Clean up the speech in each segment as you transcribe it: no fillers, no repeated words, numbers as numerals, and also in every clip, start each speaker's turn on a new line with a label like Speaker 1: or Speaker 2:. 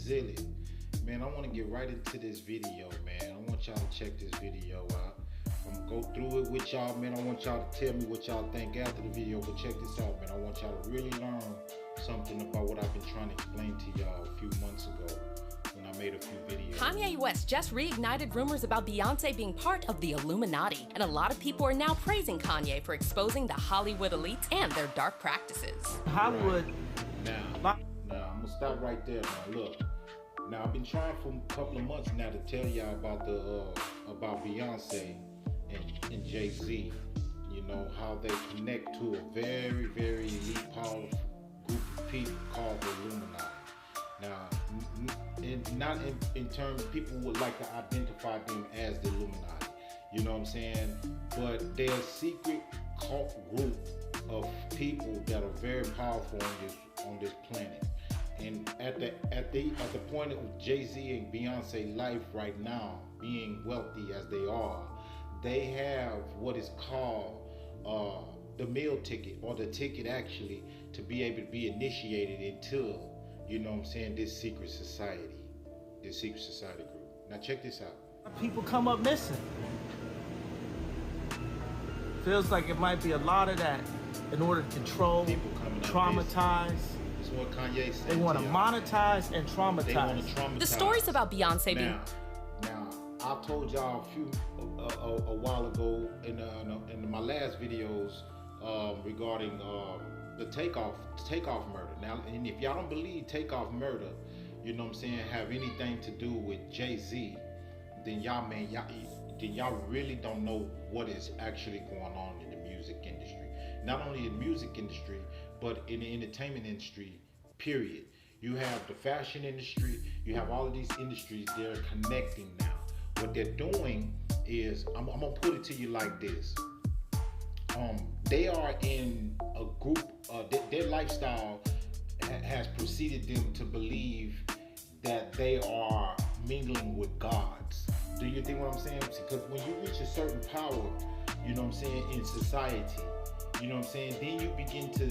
Speaker 1: Zilly. Man, I want to get right into this video, man. I want y'all to check this video out. I'm gonna go through it with y'all, man. I want y'all to tell me what y'all think after the video, but check this out, man. I want y'all to really learn something about what I've been trying to explain to y'all a few months ago when I made a few videos.
Speaker 2: Kanye West just reignited rumors about Beyonce being part of the Illuminati, and a lot of people are now praising Kanye for exposing the Hollywood elites and their dark practices.
Speaker 3: Hollywood.
Speaker 1: Now, I'm gonna stop right there. Now, look. Now, I've been trying for a couple of months now to tell y'all about Beyonce and Jay-Z. You know how they connect to a very, very elite, powerful group of people called the Illuminati. Now, not in terms, people would like to identify them as the Illuminati. You know what I'm saying? But they're a secret cult group of people that are very powerful on this planet. And at the point of Jay-Z and Beyonce life right now, being wealthy as they are, they have what is called the meal ticket, or the ticket actually, to be able to be initiated into, you know what I'm saying, this secret society group. Now check this out.
Speaker 3: People come up missing. Feels like it might be a lot of that in order to control, traumatize.
Speaker 1: That's what Kanye said.
Speaker 3: They want to monetize and traumatize.
Speaker 1: They want to traumatize.
Speaker 2: The stories about Beyonce being...
Speaker 1: Now, I told y'all a while ago in my last videos regarding the takeoff murder. Now, and if y'all don't believe takeoff murder, you know what I'm saying, have anything to do with Jay-Z, then y'all really don't know what is actually going on in the music industry. Not only in the music industry, but in the entertainment industry, period. You have the fashion industry, you have all of these industries, they're connecting now. What they're doing is, I'm gonna put it to you like this. They are in a group, their lifestyle has preceded them to believe that they are mingling with gods. Do you think what I'm saying? Because when you reach a certain power, you know what I'm saying, in society, you know what I'm saying, then you begin to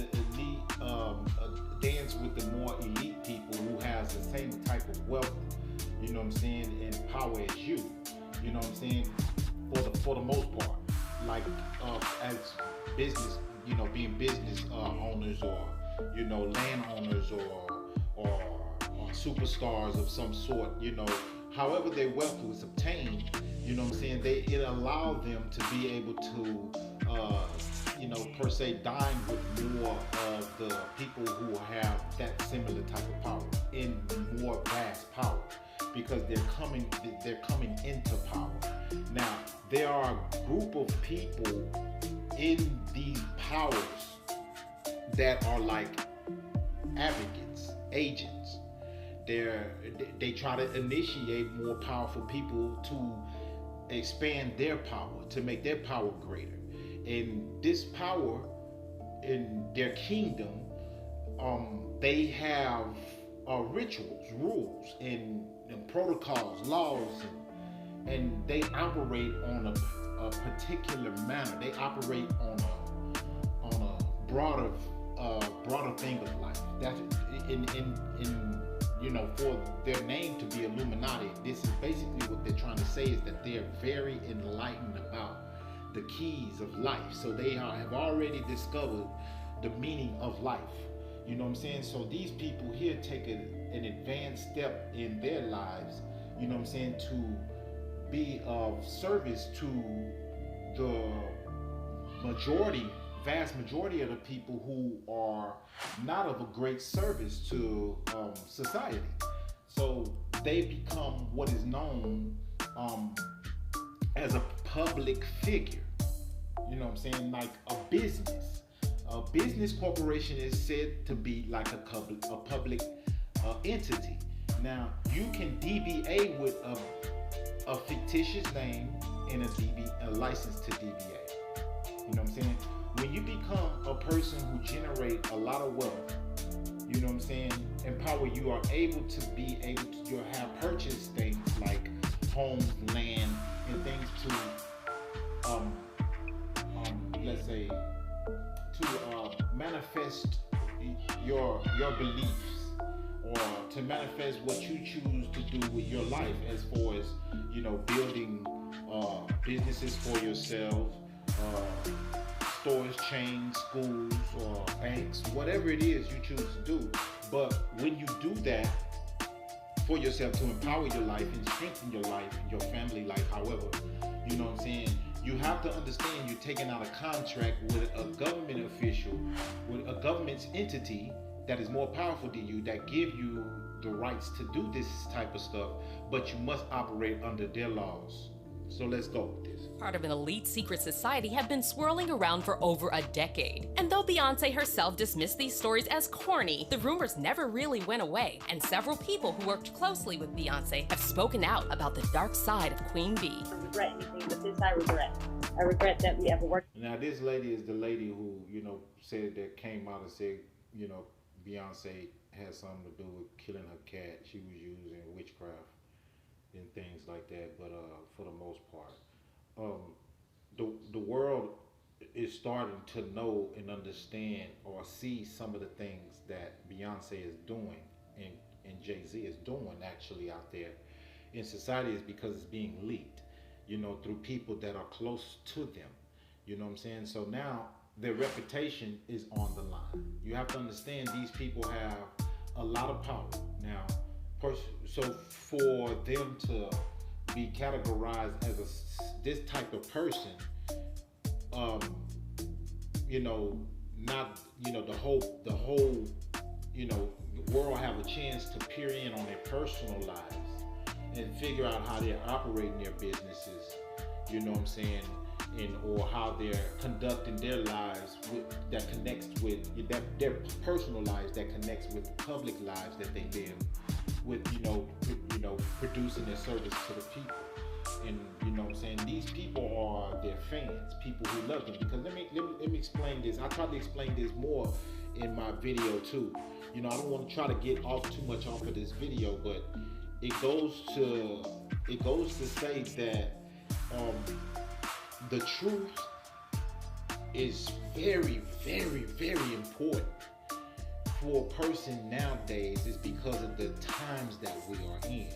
Speaker 1: dance with the more elite people who has the same type of wealth, you know what I'm saying, and power as you. You know what I'm saying, for the most part. Like as business, you know, being business owners, or, you know, landowners, or superstars of some sort, you know, however their wealth was obtained, you know what I'm saying, it allowed them to be able to you know, per se, dine with more of the people who have that similar type of power, in more vast power, because they're coming into power. Now, there are a group of people in these powers that are like advocates, agents. They try to initiate more powerful people to expand their power, to make their power greater. And this power in their kingdom, they have rituals, rules, and protocols, laws, and they operate on a particular manner. They operate on a broader thing of life. That's in you know, for their name to be Illuminati, this is basically what they're trying to say, is that they're very enlightened about the keys of life. So they have already discovered the meaning of life. You know what I'm saying? So these people here take an advanced step in their lives, you know what I'm saying, to be of service to the vast majority of the people who are not of a great service to society. So they become what is known as a public figure. You know what I'm saying? Like a business. A business corporation is said to be like a public entity. Now, you can DBA with a fictitious name and a license to DBA. You know what I'm saying? When you become a person who generates a lot of wealth, you know what I'm saying, and power, you are able to have purchased things like homes, land, and things to let's say, to manifest your beliefs, or to manifest what you choose to do with your life, as far as, you know, building businesses for yourself, stores, chains, schools, or banks, whatever it is you choose to do. But when you do that for yourself to empower your life and strengthen your life, your family life, however, you know what I'm saying, you have to understand you're taking out a contract with a government official, with a government's entity that is more powerful than you, that give you the rights to do this type of stuff, but you must operate under their laws. So let's go with this.
Speaker 2: Part of an elite secret society have been swirling around for over a decade. And though Beyonce herself dismissed these stories as corny, the rumors never really went away, and several people who worked closely with Beyonce have spoken out about the dark side of Queen Bee.
Speaker 4: I don't regret anything, but this I regret. I regret that we ever worked.
Speaker 1: Now this lady is the lady who, you know, said that came out and said, you know, Beyonce had something to do with killing her cat. She was using witchcraft and things like that. But for the most part, the world is starting to know and understand or see some of the things that Beyonce is doing and Jay-Z is doing actually out there in society, is because it's being leaked, you know, through people that are close to them. You know what I'm saying? So now their reputation is on the line. You have to understand these people have a lot of power. Now, so for them to be categorized as this type of person, you know, not, you know, the whole, you know, world have a chance to peer in on their personal lives and figure out how they're operating their businesses, you know what I'm saying, and or how they're conducting their lives that connects with their personal lives, that connects with public lives that they live with, you know, producing their service to the people. And you know what I'm saying, these people are their fans, people who love them. Because let me explain this. I tried to explain this more in my video too. You know, I don't want to try to get too much off of this video, but it goes to say that the truth is very, very, very important for a person nowadays, is because of the times that we are in.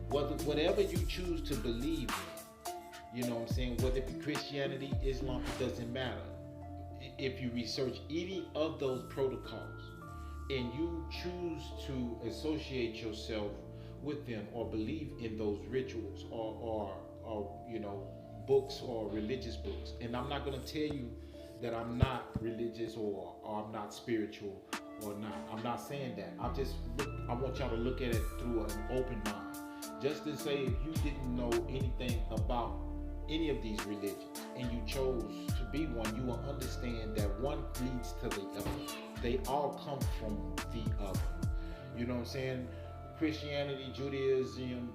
Speaker 1: Whatever you choose to believe in, you know what I'm saying, whether it be Christianity, Islam, it doesn't matter. If you research any of those protocols and you choose to associate yourself with them or believe in those rituals or you know, books or religious books, and I'm not going to tell you that I'm not religious or I'm not spiritual or not. I'm not saying that. I want y'all to look at it through an open mind. Just to say, if you didn't know anything about any of these religions and you chose to be one, you will understand that one leads to the other. They all come from the other. You know what I'm saying? Christianity, Judaism,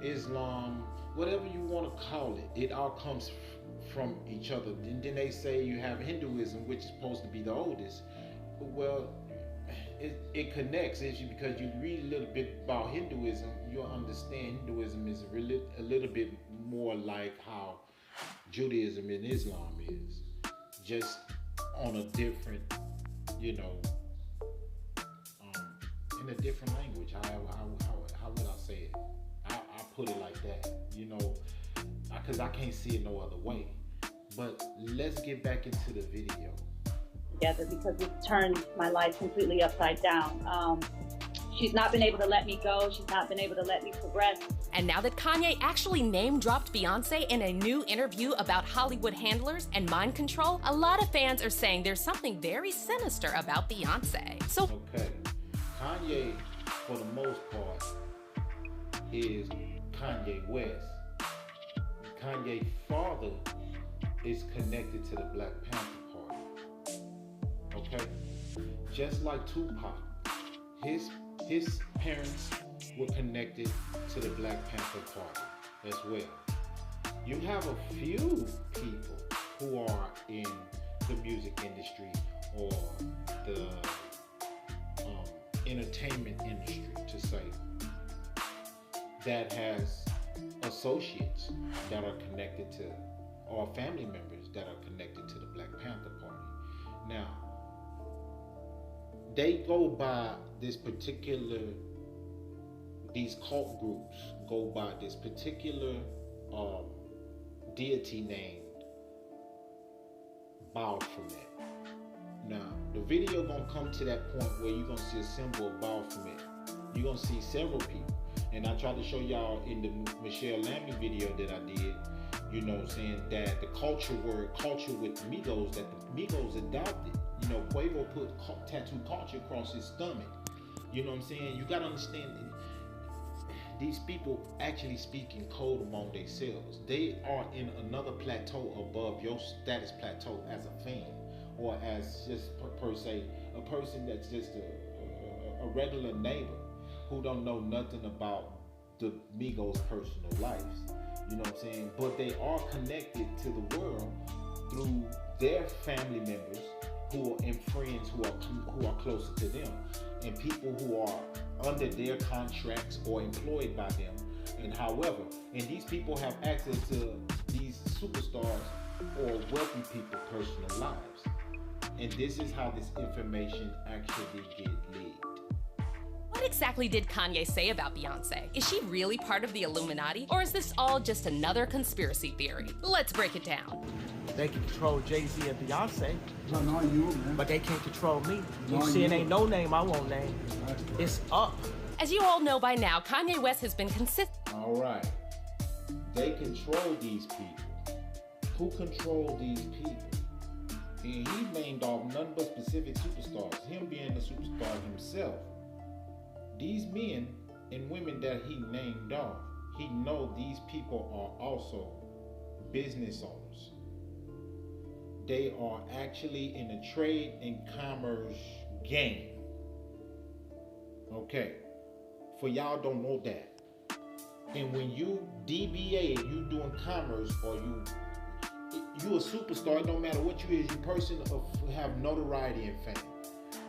Speaker 1: Islam, whatever you want to call it, it all comes from each other. And then they say you have Hinduism, which is supposed to be the oldest. Well, it connects. It's because you read a little bit about Hinduism, you'll understand Hinduism is a little bit more like how Judaism and Islam is, just on a different, you know, in a different language. How would I say it? I put it like that, you know, because I can't see it no other way. But let's get back into the video.
Speaker 4: Together, because it's turned my life completely upside down. She's not been able to let me go. She's not been able to let me progress.
Speaker 2: And now that Kanye actually name-dropped Beyonce in a new interview about Hollywood handlers and mind control, a lot of fans are saying there's something very sinister about Beyonce. So,
Speaker 1: okay, Kanye, for the most part, is Kanye West. Kanye's father is connected to the Black Panther Party. Okay? Just like Tupac, his parents were connected to the Black Panther Party as well. You have a few people who are in the music industry or the entertainment industry, to say, that has associates that are connected to, or family members that are connected to the Black Panther Party. Now, they go by this particular, these cult groups go by this particular deity named Baphomet. Now, the video gonna come to that point where you're gonna see a symbol of Baphomet. You're gonna see several people. And I tried to show y'all in the Michelle Lamy video that I did, you know what I'm saying, that the culture with Migos, that the Migos adopted. You know, Quavo put tattoo culture across his stomach. You know what I'm saying? You gotta understand that these people actually speak in code among themselves. They are in another plateau above your status plateau as a fan, or as just per se a person that's just a regular neighbor who don't know nothing about the Migos' personal lives. You know what I'm saying? But they are connected to the world through their family members and friends who are closer to them, and people who are under their contracts or employed by them. And however, and these people have access to these superstars or wealthy people's personal lives. And this is how this information actually get leaked.
Speaker 2: What exactly did Kanye say about Beyonce? Is she really part of the Illuminati? Or is this all just another conspiracy theory? Let's break it down.
Speaker 3: They can control Jay-Z and Beyonce,
Speaker 5: Not you, man.
Speaker 3: but they can't control me. You
Speaker 5: Not
Speaker 3: see, it
Speaker 5: you.
Speaker 3: ain't no name I won't name. It's up.
Speaker 2: As you all know by now, Kanye West has been consistent.
Speaker 1: All right. They control these people. Who control these people? And he named off none but specific superstars, him being the superstar himself. These men and women that he named off, he know these people are also business owners. They are actually in a trade and commerce game. Okay, for y'all don't know that. And when you DBA, you doing commerce, or you a superstar, it don't matter what you is, you person of have notoriety and fame,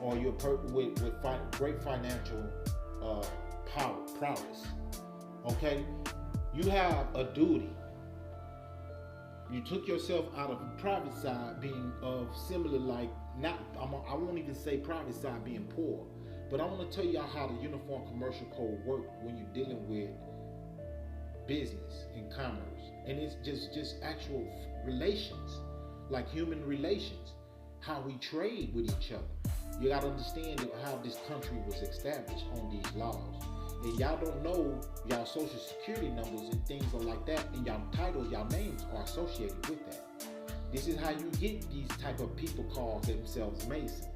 Speaker 1: or you're with great financial prowess. Okay, you have a duty. You took yourself out of the private side being of similar, like, not, I won't even say private side being poor, but I want to tell y'all how the Uniform Commercial Code work when you're dealing with business and commerce. And it's just actual relations, like human relations, how we trade with each other. You gotta understand how this country was established on these laws. And y'all don't know y'all social security numbers and things are like that, and y'all titles, y'all names are associated with that. This is how you get these type of people call themselves Masons.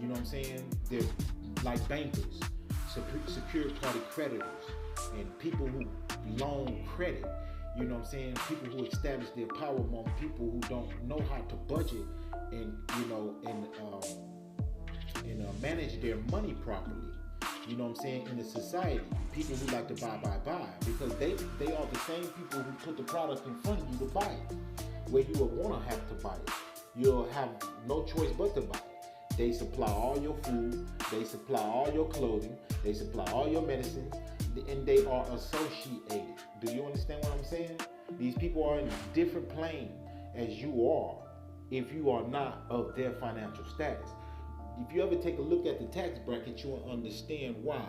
Speaker 1: You know what I'm saying? They're like bankers, secured party creditors, and people who loan credit. You know what I'm saying? People who establish their power among people who don't know how to budget and manage their money properly. You know what I'm saying? In the society, people who like to buy, because they are the same people who put the product in front of you to buy it, where you will want to have to buy it. You'll have no choice but to buy it. They supply all your food, they supply all your clothing, they supply all your medicine, and they are associated. Do you understand what I'm saying? These people are in a different plane as you are if you are not of their financial status. If you ever take a look at the tax bracket, you will understand why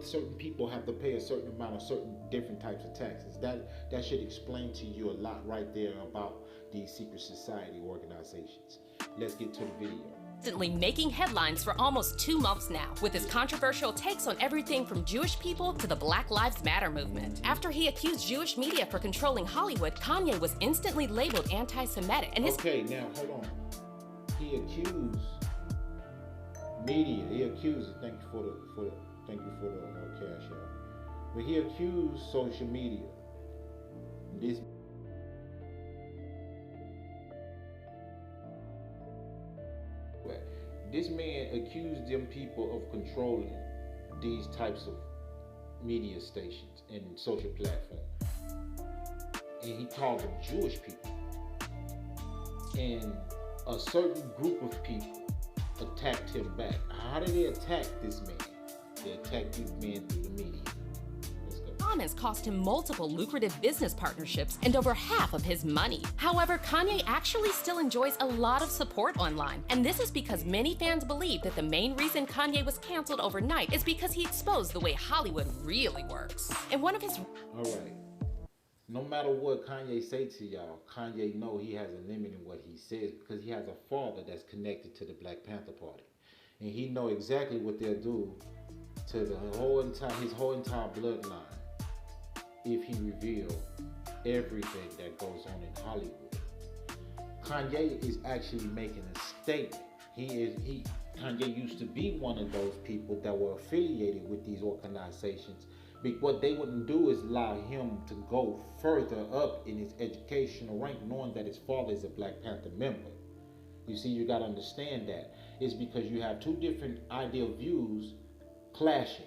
Speaker 1: certain people have to pay a certain amount of certain different types of taxes. That should explain to you a lot right there about these secret society organizations. Let's get to the video.
Speaker 2: Constantly making headlines for almost 2 months now, with his controversial takes on everything from Jewish people to the Black Lives Matter movement. After he accused Jewish media for controlling Hollywood, Kanye was instantly labeled anti-Semitic, and his—
Speaker 1: Okay, now hold on. He accused media. He accused. Thank you for the cash out. But he accused social media. This man accused them people of controlling these types of media stations and social platforms. And he called them Jewish people. And a certain group of people attacked him back. How did they attack this man? They attacked this man through the media. Let's go.
Speaker 2: comments cost him multiple lucrative business partnerships and over half of his money. However, Kanye actually still enjoys a lot of support online, and this is because many fans believe that the main reason Kanye was canceled overnight is because he exposed the way Hollywood really works. In one of his
Speaker 1: All right. No matter what Kanye say to y'all, Kanye know he has a limit in what he says because he has a father that's connected to the Black Panther Party, and he know exactly what they'll do to his whole entire bloodline if he reveal everything that goes on in Hollywood. Kanye is actually making a statement. Kanye used to be one of those people that were affiliated with these organizations. But what they wouldn't do is allow him to go further up in his educational rank, knowing that his father is a Black Panther member. You see, you got to understand that. It's because you have two different ideal views clashing.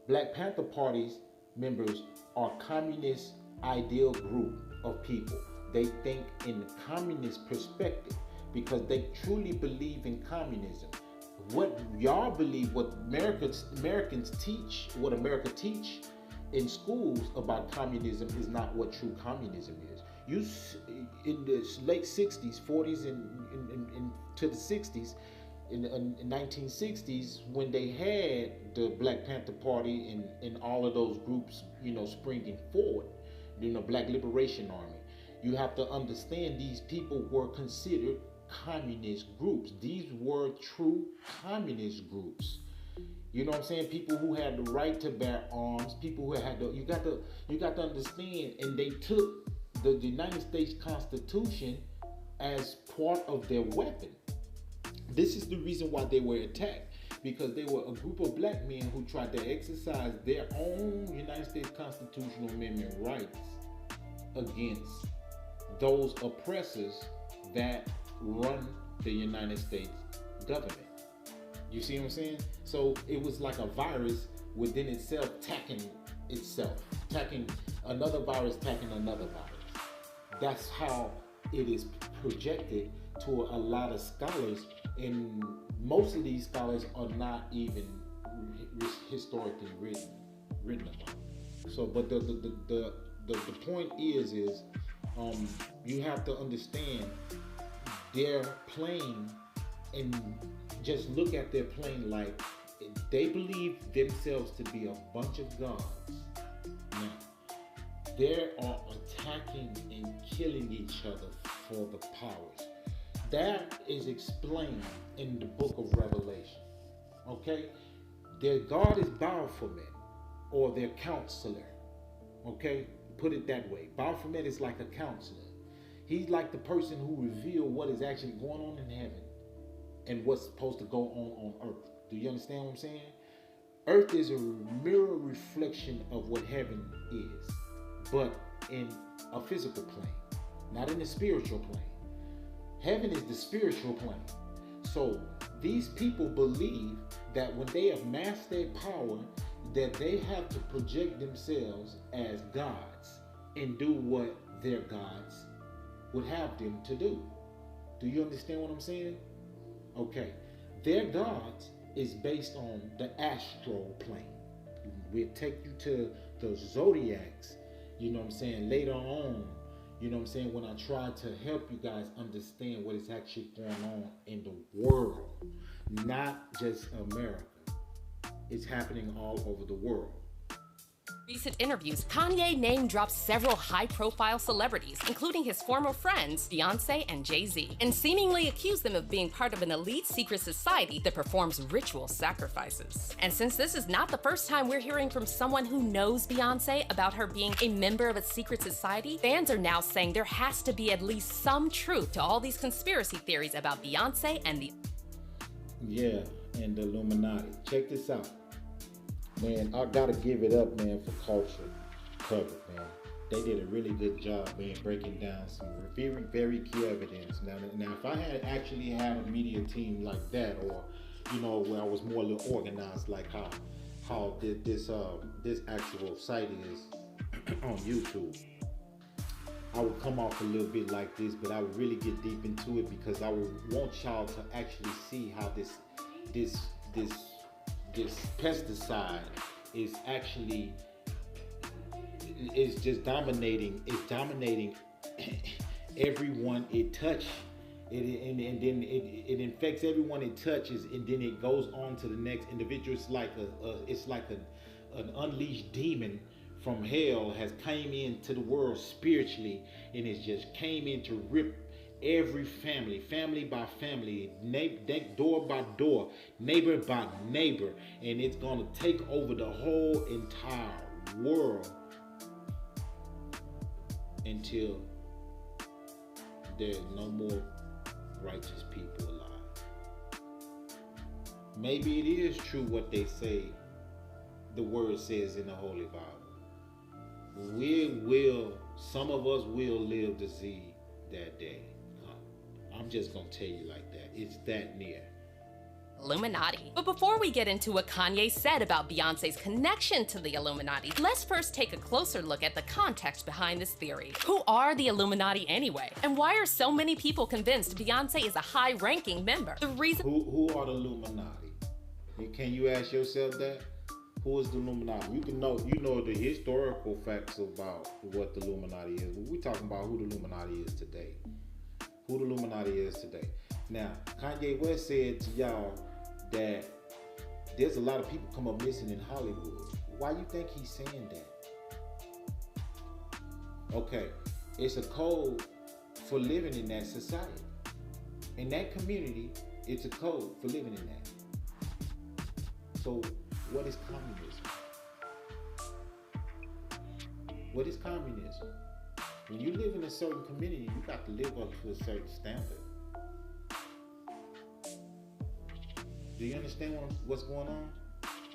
Speaker 1: Black Panther Party's members are communist ideal group of people. They think in the communist perspective because they truly believe in communism. What y'all believe, what Americans teach, what America teach in schools about communism is not what true communism is. In the late 60s, 40s, and to the 60s, in the 1960s, when they had the Black Panther Party and all of those groups, springing forward, Black Liberation Army, you have to understand these people were considered communist groups. These were true communist groups. You know what I'm saying? People who had the right to bear arms, people who had you got to understand, and they took the United States Constitution as part of their weapon. This is the reason why they were attacked, because they were a group of black men who tried to exercise their own United States Constitutional Amendment rights against those oppressors that run the United States government. You see what I'm saying? So it was like a virus within itself attacking another virus, attacking another virus. That's how it is projected to a lot of scholars, and most of these scholars are not even historically written about. So, but the point is you have to understand their plane, and just look at their plane like they believe themselves to be a bunch of gods. Now, they are attacking and killing each other for the powers. That is explained in the book of Revelation. Okay? Their God is Baphomet, or their counselor. Okay? Put it that way. Baphomet is like a counselor. He's like the person who revealed what is actually going on in heaven and what's supposed to go on earth. Do you understand what I'm saying? Earth is a mirror reflection of what heaven is, but in a physical plane, not in the spiritual plane. Heaven is the spiritual plane. So these people believe that when they have mastered their power, that they have to project themselves as gods and do what their gods would have them to do. Do you understand what I'm saying? Okay. Their gods is based on the astral plane. We'll take you to the zodiacs, you know what I'm saying, later on, you know what I'm saying, when I try to help you guys understand what is actually going on in the world, not just America. It's happening all over the world.
Speaker 2: Recent interviews, Kanye name-dropped several high-profile celebrities, including his former friends, BEYONCE and Jay-Z, and seemingly accused them of being part of an elite secret society that performs ritual sacrifices. And since this is not the first time we're hearing from someone who knows Beyonce about her being a member of a secret society, fans are now saying there has to be at least some truth to all these conspiracy theories about Beyonce and the...
Speaker 1: Yeah, and the Illuminati. Check this out. Man, I gotta give it up, man, for culture cover, man. They did a really good job, man, breaking down some very, very key evidence. Now, if I had actually had a media team like that, or where I was more a little organized, like how this actual site is on YouTube, I would come off a little bit like this, but I would really get deep into it because I would want y'all to actually see how this pesticide is actually it's just dominating. It's dominating everyone it touches. And then it infects everyone it touches, and then it goes on to the next individual. It's like an unleashed demon from hell has came into the world spiritually, and it's just came in to rip every family by family, door by door, neighbor by neighbor, and it's gonna take over the whole entire world until there's no more righteous people alive. Maybe it is true what they say, the word says in the Holy Bible. Some of us will live to see that day. I'm just gonna tell you like that. It's that near.
Speaker 2: Illuminati. But before we get into what Kanye said about Beyonce's connection to the Illuminati, let's first take a closer look at the context behind this theory. Who are the Illuminati anyway? And why are so many people convinced Beyonce is a high-ranking member? The reason—
Speaker 1: Who are the Illuminati? Can you ask yourself that? Who is the Illuminati? You know the historical facts about what the Illuminati is, but we're talking about who the Illuminati is today. Who the Illuminati is today. Now, Kanye West said to y'all that there's a lot of people come up missing in Hollywood. Why you think he's saying that? Okay, it's a code for living in that society. In that community, it's a code for living in that. So, what is communism? What is communism? When you live in a certain community, you got to live up to a certain standard. Do you understand what's going on?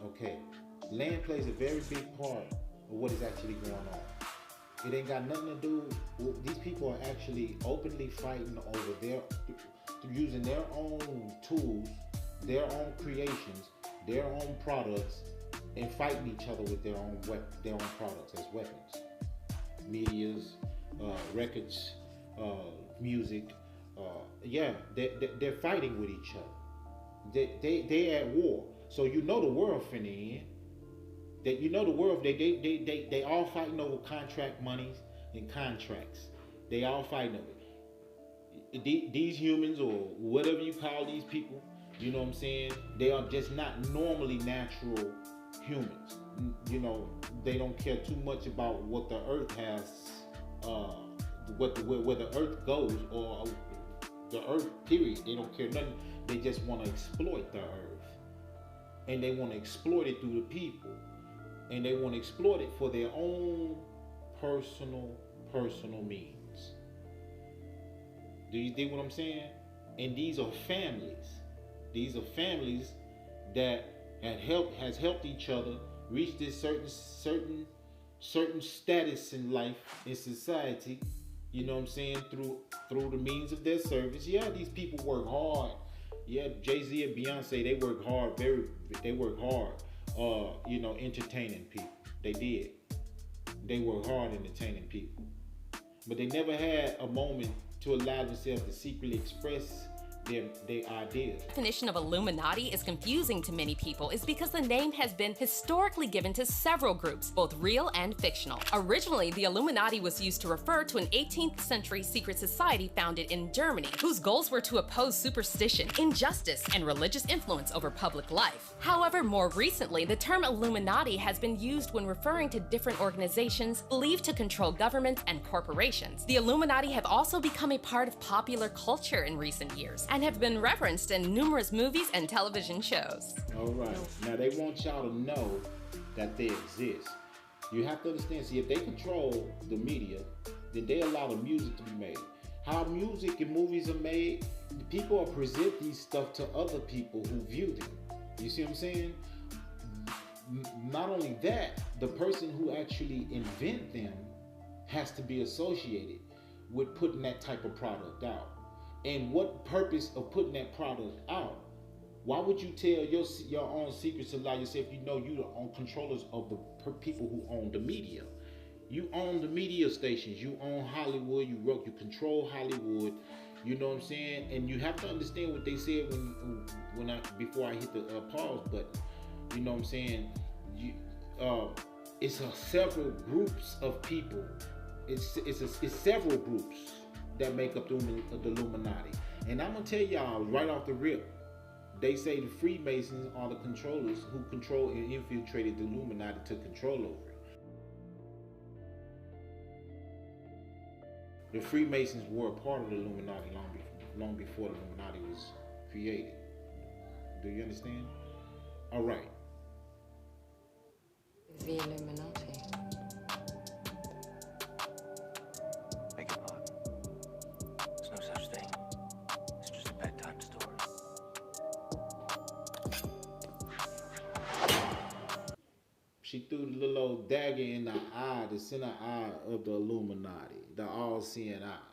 Speaker 1: Okay. Land plays a very big part of what is actually going on. It ain't got nothing to do with, these people are actually openly fighting over using their own tools, their own creations, their own products, and fighting each other with their own products as weapons. Medias, records, music, they're fighting with each other. They're at war. So you know the world finna end. That you know the world, they all fighting over contract monies and contracts. They all fighting over it. These humans, or whatever you call these people, you know what I'm saying? They are just not normally natural humans. You know, they don't care too much about what the earth has, where the earth goes, or the earth period. They don't care nothing. They just want to exploit the earth, and they want to exploit it through the people, and they want to exploit it for their own personal means. Do you dig what I'm saying? And these are families. These are families that has helped each other reach this certain status in life, in society. You know what I'm saying? Through the means of their service. Yeah, these people work hard. Yeah, Jay-Z and Beyonce, they work hard. They work hard. Entertaining people. They did. They work hard entertaining people. But they never had a moment to allow themselves to secretly express their ideas.
Speaker 2: The definition of Illuminati is confusing to many people is because the name has been historically given to several groups, both real and fictional. Originally, the Illuminati was used to refer to an 18th century secret society founded in Germany, whose goals were to oppose superstition, injustice, and religious influence over public life. However, more recently, the term Illuminati has been used when referring to different organizations believed to control governments and corporations. The Illuminati have also become a part of popular culture in recent years, and have been referenced in numerous movies and television shows.
Speaker 1: All right. Now they want y'all to know that they exist. You have to understand, see, if they control the media, then they allow the music to be made. How music and movies are made, the people will present these stuff to other people who view them. You see what I'm saying? Not only that, the person who actually invent them has to be associated with putting that type of product out. And what purpose of putting that product out? Why would you tell your own secrets to allow yourself? You know you're the own controllers of the people who own the media. You own the media stations. You own Hollywood. You control Hollywood. You know what I'm saying? And you have to understand what they said before I hit the pause button. You know what I'm saying? it's several groups of people. It's several groups that make up the Illuminati. And I'm gonna tell y'all right off the rip, they say the Freemasons are the controllers who control and infiltrated the Illuminati to control over it. The Freemasons were a part of the Illuminati long before the Illuminati was created. Do you understand? All right.
Speaker 5: The Illuminati.
Speaker 6: Beg your pardon. There's no such thing. It's just a bedtime story.
Speaker 1: She threw the little old dagger in the eye, the center eye of the Illuminati, the all-seeing eye.